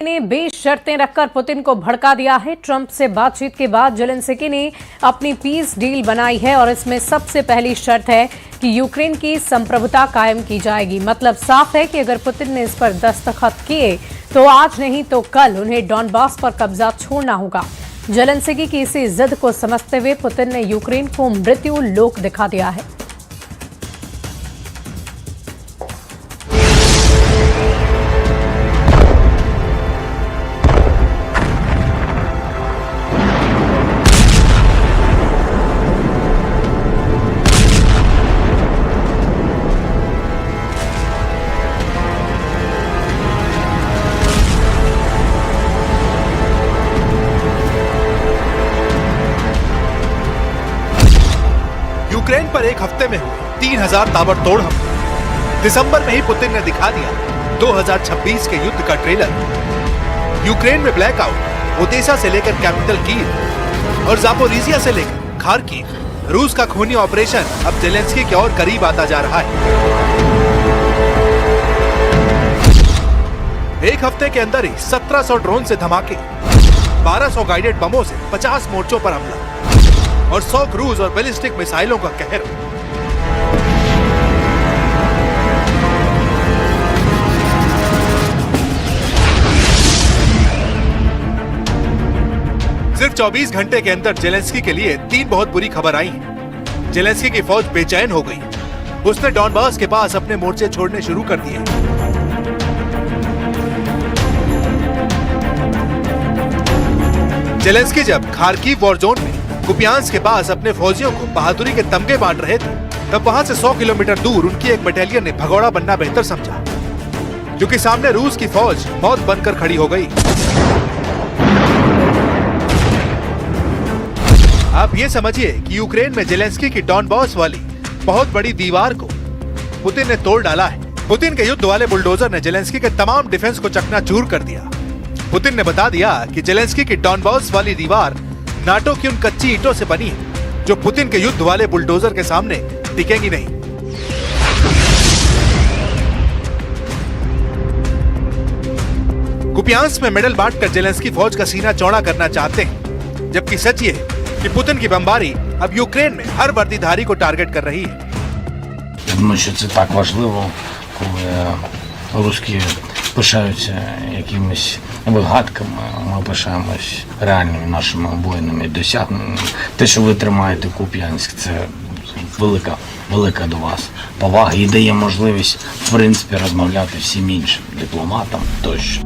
ने बेशर्तें रखकर पुतिन को भड़का दिया है। ट्रंप से बातचीत के बाद जेलेंस्की ने अपनी पीस डील बनाई है और इसमें सबसे पहली शर्त है कि यूक्रेन की संप्रभुता कायम की जाएगी। मतलब साफ है कि अगर पुतिन ने इस पर दस्तखत किए तो आज नहीं तो कल उन्हें डॉनबास पर कब्जा छोड़ना होगा। जेलेंस्की की इसी जिद को समझते हुए पुतिन ने यूक्रेन को मृत्यु लोक दिखा दिया है। यूक्रेन पर एक हफ्ते में हुए 3000 ताबड़तोड़ हमले। दिसंबर में ही पुतिन ने दिखा दिया 2026 के युद्ध का ट्रेलर। यूक्रेन में ब्लैकआउट, ओदेसा से लेकर कैपिटल कीव और जापोरिजिया से लेकर खार्किव। रूस का खूनी ऑपरेशन अब जेलेंस्की के और करीब आता जा रहा है। एक हफ्ते के अंदर ही 1700 ड्रोन से धमाके, 1200 गाइडेड बमों से 50 मोर्चों पर हमला और 100 क्रूज और बैलिस्टिक मिसाइलों का कहर। सिर्फ 24 घंटे के अंदर जेलेंस्की के लिए 3 बहुत बुरी खबर आई हैं। जेलेंस्की की फौज बेचैन हो गई। उसने डॉनबास के पास अपने मोर्चे छोड़ने शुरू कर दिए। जेलेंस्की जब खार्किव वॉर जोन में कुपियांस्क के पास अपने फौजियों को बहादुरी के तमगे बांट रहे थे, तब वहां से 100 किलोमीटर दूर उनकी एक बटालियन ने भगौड़ा बनना बेहतर समझा, क्योंकि सामने रूस की फौज मौत बनकर खड़ी हो गई। आप ये समझिए कि यूक्रेन में जेलेंस्की की डॉनबास वाली बहुत बड़ी दीवार को पुतिन ने तोड़ डाला है। पुतिन के युद्ध वाले बुलडोजर ने जेलेंस्की के तमाम डिफेंस को चकनाचूर कर दिया। पुतिन ने बता दिया कि जेलेंस्की की डॉनबास वाली दीवार नाटो की उन कच्ची ईंटों से बनी है जो पुतिन के युद्ध वाले बुलडोजर के सामने टिकेंगी नहीं। कुपियांस्क में मेडल बांटकर जेलेंस्की फौज का सीना चौड़ा करना चाहते हैं, जबकि सच ये है कि पुतिन की बमबारी अब यूक्रेन में हर वर्दीधारी को टारगेट कर रही है। Думаю, що це так важливо, коли русські пишаються якимись вигадками, ми пишаємось реальними нашими воїнами досягненнями. Те, що ви тримаєте Куп'янськ, це велика до вас повага і дає можливість, в принципі, розмовляти всім іншим дипломатам тощо.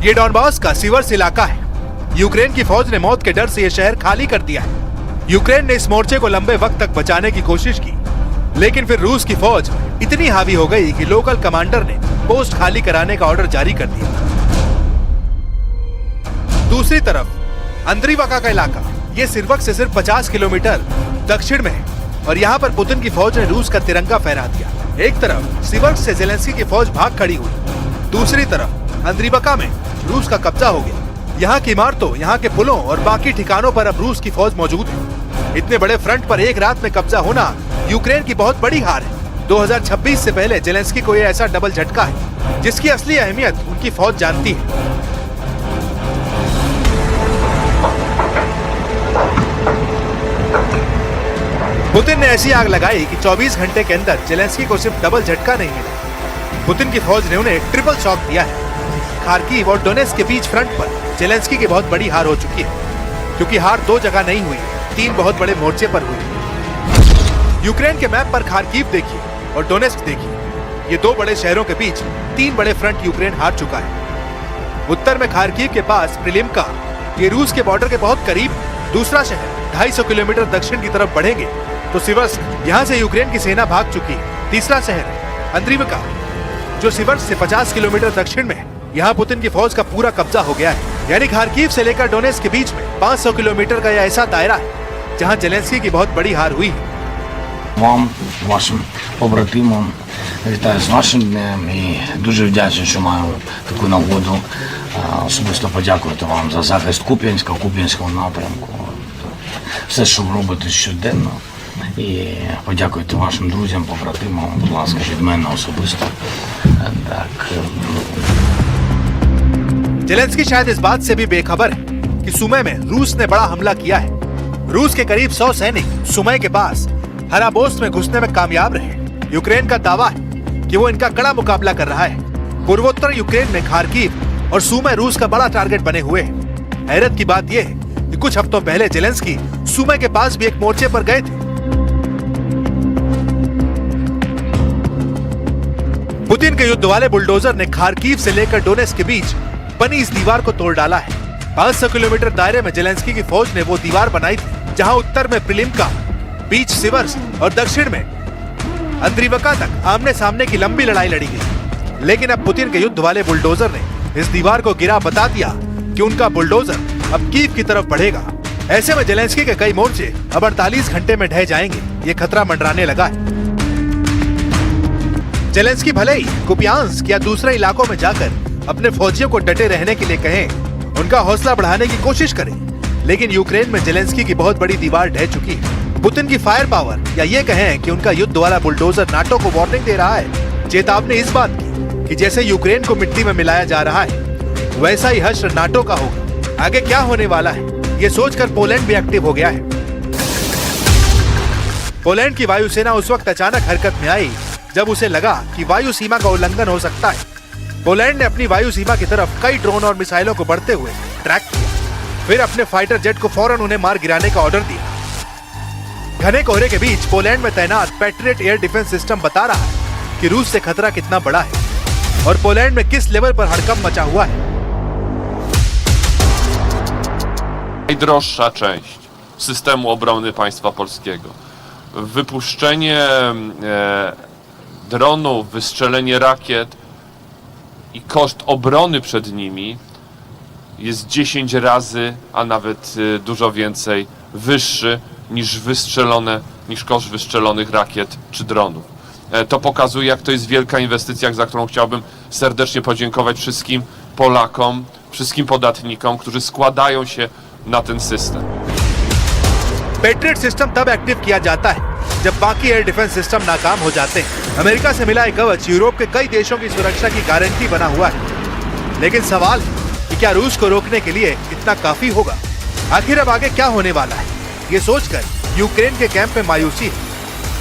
ये डॉनबास का सीवर्स इलाका है। यूक्रेन की फौज ने मौत के डर से यह शहर खाली कर दिया है। यूक्रेन ने इस मोर्चे को लंबे वक्त तक बचाने की कोशिश की, लेकिन फिर रूस की फौज इतनी हावी हो गई कि लोकल कमांडर ने पोस्ट खाली कराने का ऑर्डर जारी कर दिया। दूसरी तरफ अंद्रीवका का इलाका, ये सिर्वक से सिर्फ 50 किलोमीटर दक्षिण में है और यहाँ पर पुतिन की फौज ने रूस का तिरंगा फहरा दिया। एक तरफ सिवर्क से जेलेंस्की की फौज भाग खड़ी हुई, दूसरी तरफ अंद्रीवका में रूस का कब्जा हो गया। यहाँ की इमारतों, यहाँ के पुलों और बाकी ठिकानों पर अब रूस की फौज मौजूद है। इतने बड़े फ्रंट पर एक रात में कब्जा होना यूक्रेन की बहुत बड़ी हार है। 2026 से पहले जेलेंस्की को यह ऐसा डबल झटका है जिसकी असली अहमियत उनकी फौज जानती है। पुतिन ने ऐसी आग लगाई कि 24 घंटे के अंदर जेलेंस्की को सिर्फ डबल झटका नहीं मिला, पुतिन की फौज ने उन्हें ट्रिपल शॉक दिया है। खार्किव और डोनेट्स्क के बीच फ्रंट पर जेलेंस्की की बहुत बड़ी हार हो चुकी है, क्योंकि हार 2 जगह नहीं हुई, 3 बहुत बड़े मोर्चे पर हुई। यूक्रेन के मैप पर खार्किव देखिए और डोनेट्स्क देखिए, ये 2 बड़े शहरों के बीच 3 बड़े फ्रंट यूक्रेन हार चुका है। उत्तर में खार्किव के पास प्रिलिम्का, ये रूस के बॉर्डर के बहुत करीब है। दूसरा शहर 250 किलोमीटर दक्षिण की तरफ बढ़ेंगे तो सिवर्स्क, यहाँ से यूक्रेन की सेना भाग चुकी है। तीसरा शहर अंद्रीवका, जो सिवर्स्क से 50 किलोमीटर दक्षिण में है, यहाँ पुतिन की फौज का पूरा कब्जा हो गया है। यानी खार्किव से लेकर डोनेट्स्क के बीच में 500 किलोमीटर का यह ऐसा दायरा है जहाँ जेलेंस्की की बहुत बड़ी हार हुई है। Вам, вашим побратимам, вітаю з вашим днем і дуже вдячний, що маю таку нагоду особисто подякувати вам за захист Куп'янського напрямку. Все, що ви робите щоденно. І подякуйте вашим друзям, побратимам, будь ласка, від мене особисто. Так, जेलेंस्की शायद इस बात से भी बेखबर है कि सुमे में रूस ने बड़ा हमला किया है। रूस के करीब 100 सैनिक सुमे के पास हराबोस्ट में घुसने में कामयाब रहे। यूक्रेन का दावा है कि वो इनका कड़ा मुकाबला कर रहा है। पूर्वोत्तर यूक्रेन में खार्किव और सुमे रूस का बड़ा टारगेट बने हुए हैं। हैरत की बात यह है कि कुछ हफ्तों पहले जेलेंस्की सुमे के पास भी एक मोर्चे पर गए थे। पुतिन के युद्ध वाले बुलडोजर ने खार्किव से लेकर डोनेट्स्क के बीच बनी इस दीवार को तोड़ डाला है। 500 किलोमीटर दायरे में जेलेंस्की की फौज ने वो दीवार बनाई थी, जहां उत्तर में प्रिलिम्का, बीच सिवर्स्क और दक्षिण में अंद्रीवका तक आमने सामने की लंबी लड़ाई लड़ी गई। लेकिन अब पुतिन के युद्ध वाले बुलडोजर ने इस दीवार को गिरा बता दिया कि उनका बुलडोजर अब कीव की तरफ बढ़ेगा। ऐसे में जेलेंस्की के कई मोर्चे अब 48 घंटे में ढह जाएंगे, ये खतरा मंडराने लगा है। जेलेंस्की भले ही कुपियांस्क या दूसरे इलाकों में जाकर अपने फौजियों को डटे रहने के लिए कहें, उनका हौसला बढ़ाने की कोशिश करें, लेकिन यूक्रेन में जेलेंस्की की बहुत बड़ी दीवार ढह चुकी है। पुतिन की फायर पावर या ये कहें कि उनका युद्ध वाला बुलडोजर नाटो को वार्निंग दे रहा है, चेतावनी इस बात की कि जैसे यूक्रेन को मिट्टी में मिलाया जा रहा है, वैसा ही हश्र नाटो का होगा। आगे क्या होने वाला है, ये सोचकर पोलैंड भी एक्टिव हो गया है। पोलैंड की वायुसेना उस वक्त अचानक हरकत में आई जब उसे लगा कि वायु सीमा का उल्लंघन हो सकता है। पोलैंड ने अपनी वायु सीमा की तरफ कई ड्रोन और मिसाइलों को बढ़ते हुए ट्रैक किया, फिर अपने फाइटर जेट को फौरन उन्हें मार गिराने का ऑर्डर दिया। घने कोहरे के बीच पोलैंड में तैनात पैट्रियट एयर डिफेंस सिस्टम बता रहा है कि रूस से खतरा कितना बड़ा है और पोलैंड में किस लेवल पर हड़कंप मचा हुआ है। Najdroższa część systemu obrony państwa polskiego. Wypuszczenie dronów, wystrzelenie rakiet i koszt obrony przed nimi jest 10 razy, a nawet dużo więcej wyższy niż koszt wystrzelonych rakiet czy dronów. To pokazuje, jak to jest wielka inwestycja, za którą chciałbym serdecznie podziękować wszystkim Polakom, wszystkim podatnikom, którzy składają się na ten system. Patriot system तब active किया जाता है जब बाकी air defence system नाकाम हो जाते हैं। अमेरिका से मिला एक कवच यूरोप के कई देशों की सुरक्षा की गारंटी बना हुआ है, लेकिन सवाल है कि क्या रूस को रोकने के लिए इतना काफी होगा? आखिर अब आगे क्या होने वाला है, ये सोचकर यूक्रेन के कैंप में मायूसी है,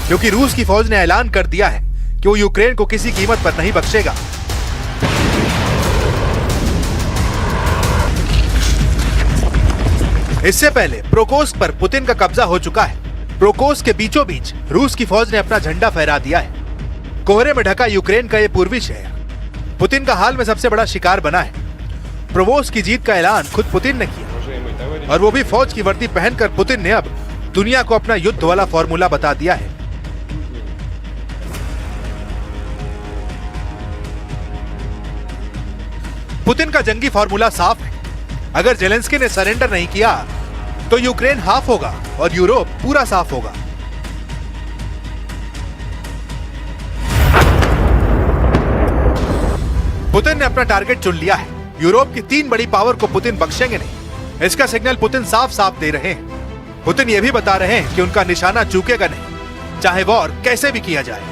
क्योंकि रूस की फौज ने ऐलान कर दिया है कि वो यूक्रेन को किसी कीमत पर नहीं बख्शेगा। इससे पहले प्रोकोस्क पर पुतिन का कब्जा हो चुका है। प्रोकोस्क के बीचों बीच रूस की फौज ने अपना झंडा फहरा दिया है। कोहरे में ढका यूक्रेन का ये पूर्वी शहर पुतिन का हाल में सबसे बड़ा शिकार बना है। प्रोवोस्क की जीत का ऐलान खुद पुतिन ने किया, और वो भी फौज की वर्दी पहनकर। पुतिन ने अब दुनिया को अपना युद्ध वाला फॉर्मूला बता दिया है। पुतिन का जंगी फॉर्मूला साफ है। अगर जेलेंस्की ने सरेंडर नहीं किया तो यूक्रेन हाफ होगा और यूरोप पूरा साफ होगा। पुतिन ने अपना टारगेट चुन लिया है। यूरोप की 3 बड़ी पावर को पुतिन बख्शेंगे नहीं। इसका सिग्नल पुतिन साफ साफ दे रहे हैं। पुतिन ये भी बता रहे हैं कि उनका निशाना चूकेगा नहीं, चाहे वॉर कैसे भी किया जाए।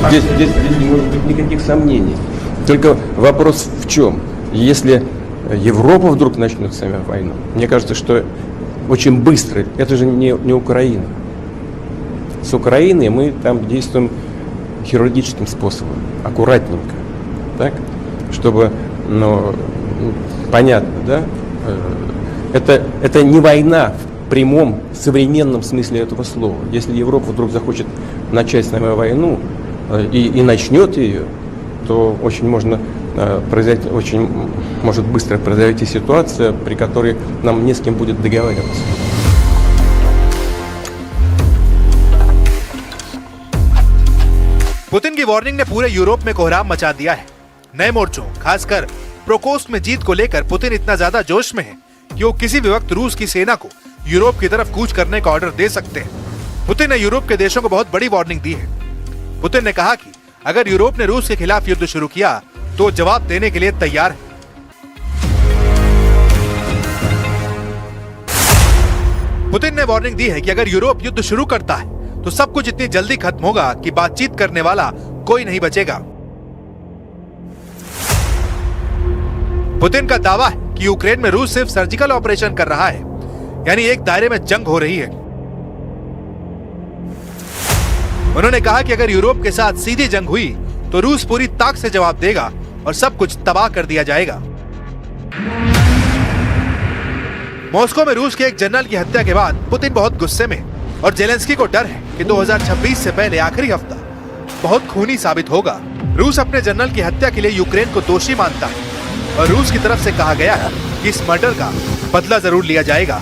Здесь не может быть никаких сомнений. Только вопрос в чем? Если Европа вдруг начнет с нами войну, мне кажется, что очень быстро, это же не Украина. С Украиной мы там действуем хирургическим способом, аккуратненько, так, чтобы, понятно, да? Это не война в прямом современном смысле этого слова. Если Европа вдруг захочет начать с нами войну, и начнет ее, то очень может быстро произойти ситуация, при которой нам не с кем будет договариваться. पुतिन की वार्निंग ने पूरे यूरोप में कोहराम मचा दिया है। नए मोर्चों, खासकर प्रोकोस्क में जीत को लेकर पुतिन इतना ज्यादा जोश में है कि वो किसी भी वक्त रूस की सेना को यूरोप की तरफ कूच करने का ऑर्डर दे सकते हैं। पुतिन ने यूरोप के देशों को बहुत बड़ी वार्निंग दी है। पुतिन ने कहा कि अगर यूरोप ने रूस के खिलाफ युद्ध शुरू किया तो जवाब देने के लिए तैयार है। पुतिन ने वार्निंग दी है कि अगर यूरोप युद्ध शुरू करता है तो सब कुछ इतनी जल्दी खत्म होगा कि बातचीत करने वाला कोई नहीं बचेगा। पुतिन का दावा है कि यूक्रेन में रूस सिर्फ सर्जिकल ऑपरेशन कर रहा है, यानी एक दायरे में जंग हो रही है। उन्होंने कहा कि अगर यूरोप के साथ सीधी जंग हुई तो रूस पूरी ताक से जवाब देगा और सब कुछ तबाह कर दिया जाएगा। मॉस्को में रूस के एक जनरल की हत्या के बाद पुतिन बहुत गुस्से में और जेलेंस्की को डर है कि 2026 से पहले आखिरी हफ्ता बहुत खूनी साबित होगा। रूस अपने जनरल की हत्या के लिए यूक्रेन को दोषी मानता है और रूस की तरफ से कहा गया है कि इस मर्डर का बदला जरूर लिया जाएगा।